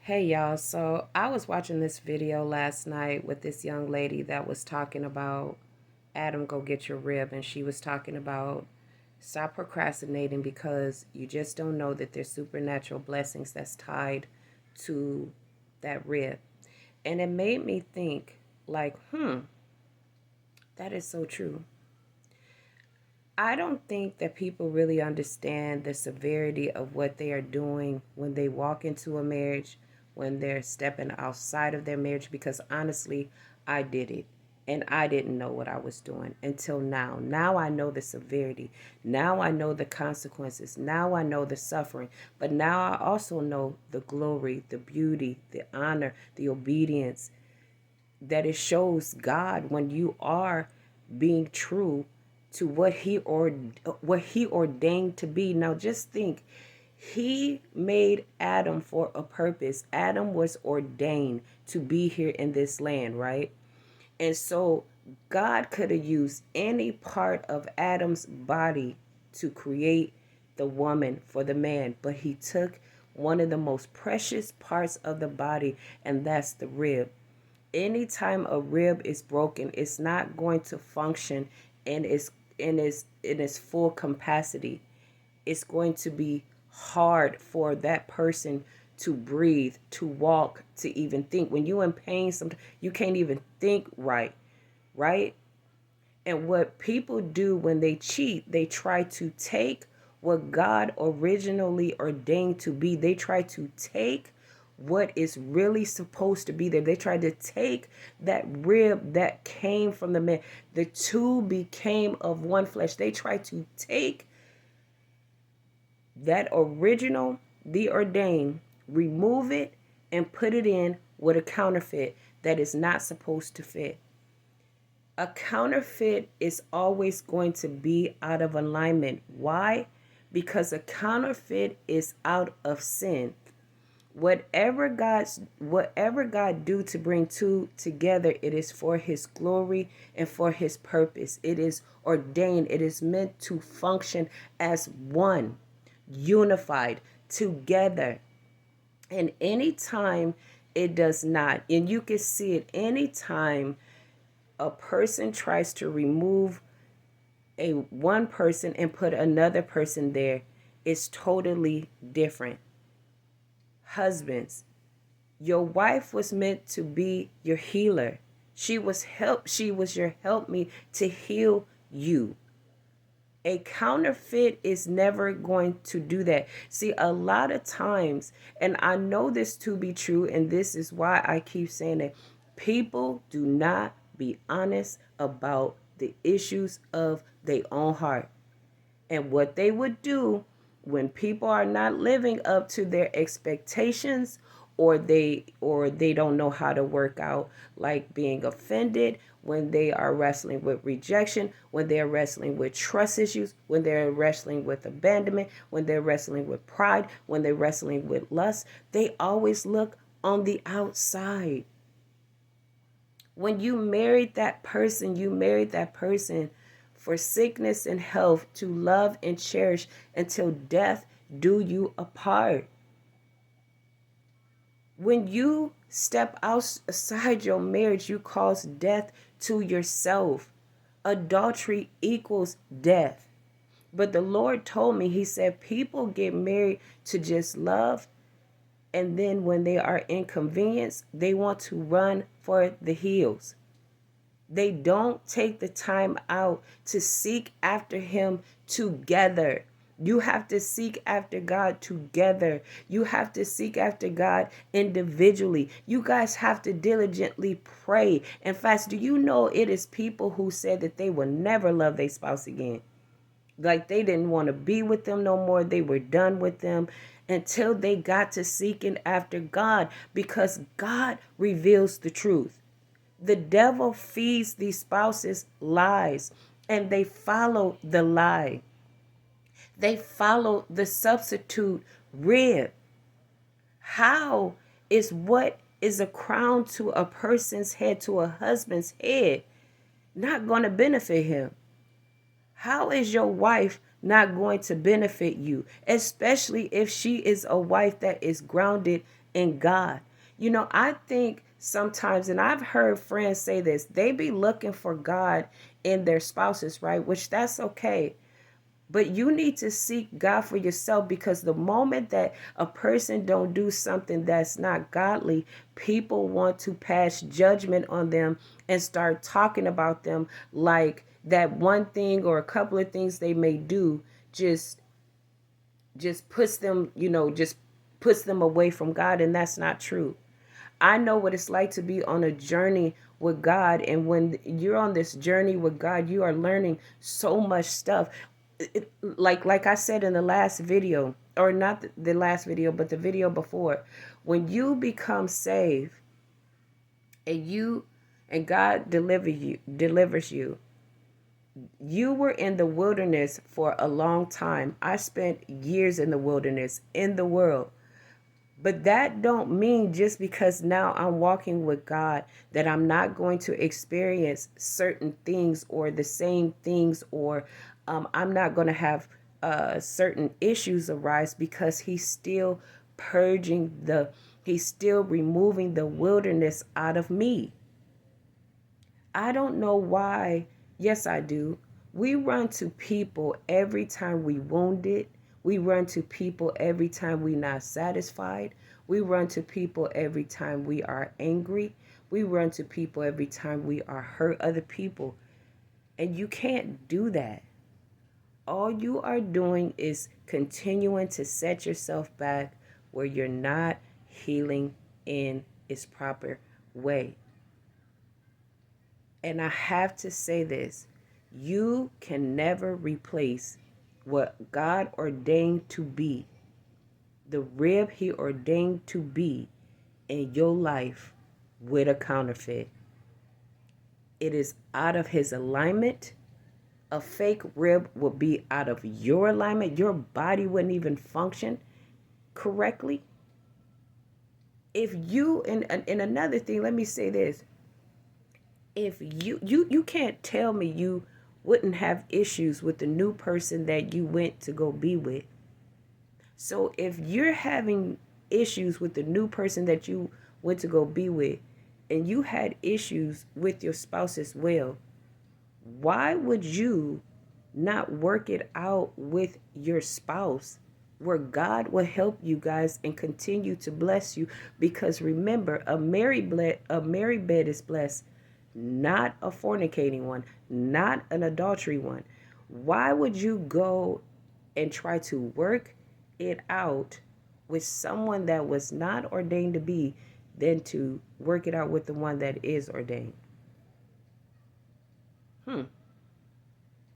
Hey y'all, so I was watching this video last night with this young lady that was talking about Adam, go get your rib, and she was talking about stop procrastinating because you just don't know that there's supernatural blessings that's tied to that rib. And it made me think like, that is so true. I don't think that people really understand the severity of what they are doing when they walk into a marriage, when they're stepping outside of their marriage, because honestly, I did it. And I didn't know what I was doing until now. Now I know the severity. Now I know the consequences. Now I know the suffering. But now I also know the glory, the beauty, the honor, the obedience that it shows God when you are being true to what he ordained to be. Now just think, he made Adam for a purpose. Adam was ordained to be here in this land, right? And so God could have used any part of Adam's body to create the woman for the man, but he took one of the most precious parts of the body, and that's the rib. Anytime a rib is broken, it's not going to function in its full capacity. It's going to be hard for that person to breathe, to walk, to even think. When you're in pain, sometimes you can't even think right, right? And what people do when they cheat, they try to take what God originally ordained to be. They try to take what is really supposed to be there. They try to take that rib that came from the man. The two became of one flesh. They try to take that original, the ordained, remove it and put it in with a counterfeit that is not supposed to fit. A counterfeit is always going to be out of alignment. Why? Because a counterfeit is out of sin. Whatever God do to bring two together, it is for his glory and for his purpose. It is ordained. It is meant to function as one, unified, together. And anytime it does not, and you can see it anytime a person tries to remove a one person and put another person there, it's totally different. Husbands, your wife was meant to be your healer. She was your helpmeet to heal you. A counterfeit is never going to do that. See, a lot of times, and I know this to be true, and this is why I keep saying it, people do not be honest about the issues of their own heart. And what they would do when people are not living up to their expectations, or they don't know how to work out, like being offended, when they are wrestling with rejection, when they're wrestling with trust issues, when they're wrestling with abandonment, when they're wrestling with pride, when they're wrestling with lust, they always look on the outside. When you married that person for sickness and health, to love and cherish until death do you apart. When you step outside your marriage, you cause death to yourself. Adultery equals death. But the Lord told me, he said, people get married to just love, and then when they are inconvenienced, they want to run for the hills. They don't take the time out to seek after him together. You have to seek after God together. You have to seek after God individually. You guys have to diligently pray. In fact, do you know it is people who said that they will never love their spouse again? Like they didn't want to be with them no more. They were done with them until they got to seeking after God, because God reveals the truth. The devil feeds these spouses lies, and they follow the lie. They follow the substitute rib. How is what is a crown to a person's head, to a husband's head, not going to benefit him? How is your wife not going to benefit you, especially if she is a wife that is grounded in God. You know, I think sometimes, and I've heard friends say this, they be looking for God in their spouses, right? Which that's okay. But you need to seek God for yourself, because the moment that a person don't do something that's not godly, people want to pass judgment on them and start talking about them like that one thing or a couple of things they may do just puts them, just puts them away from God, and that's not true. I know what it's like to be on a journey with God, and when you're on this journey with God, you are learning so much stuff. Like I said in the last video, or not the last video, but the video before, when you become saved and God delivers you, you were in the wilderness for a long time. I spent years in the wilderness, in the world. But that don't mean just because now I'm walking with God that I'm not going to experience certain things or the same things, or I'm not going to have certain issues arise, because he's still removing the wilderness out of me. I don't know why. Yes, I do. We run to people every time we wounded. We run to people every time we not satisfied. We run to people every time we are angry. We run to people every time we are hurt other people. And you can't do that. All you are doing is continuing to set yourself back where you're not healing in its proper way. And I have to say this, you can never replace what God ordained to be, the rib he ordained to be in your life, with a counterfeit. It is out of his alignment. A fake rib will be out of your alignment. Your body wouldn't even function correctly. If you, and another thing, let me say this. If you can't tell me you wouldn't have issues with the new person that you went to go be with. So if you're having issues with the new person that you went to go be with, and you had issues with your spouse as well, why would you not work it out with your spouse, where God will help you guys and continue to bless you? Because remember, a married bed is blessed, not a fornicating one, not an adultery one. Why would you go and try to work it out with someone that was not ordained to be, than to work it out with the one that is ordained?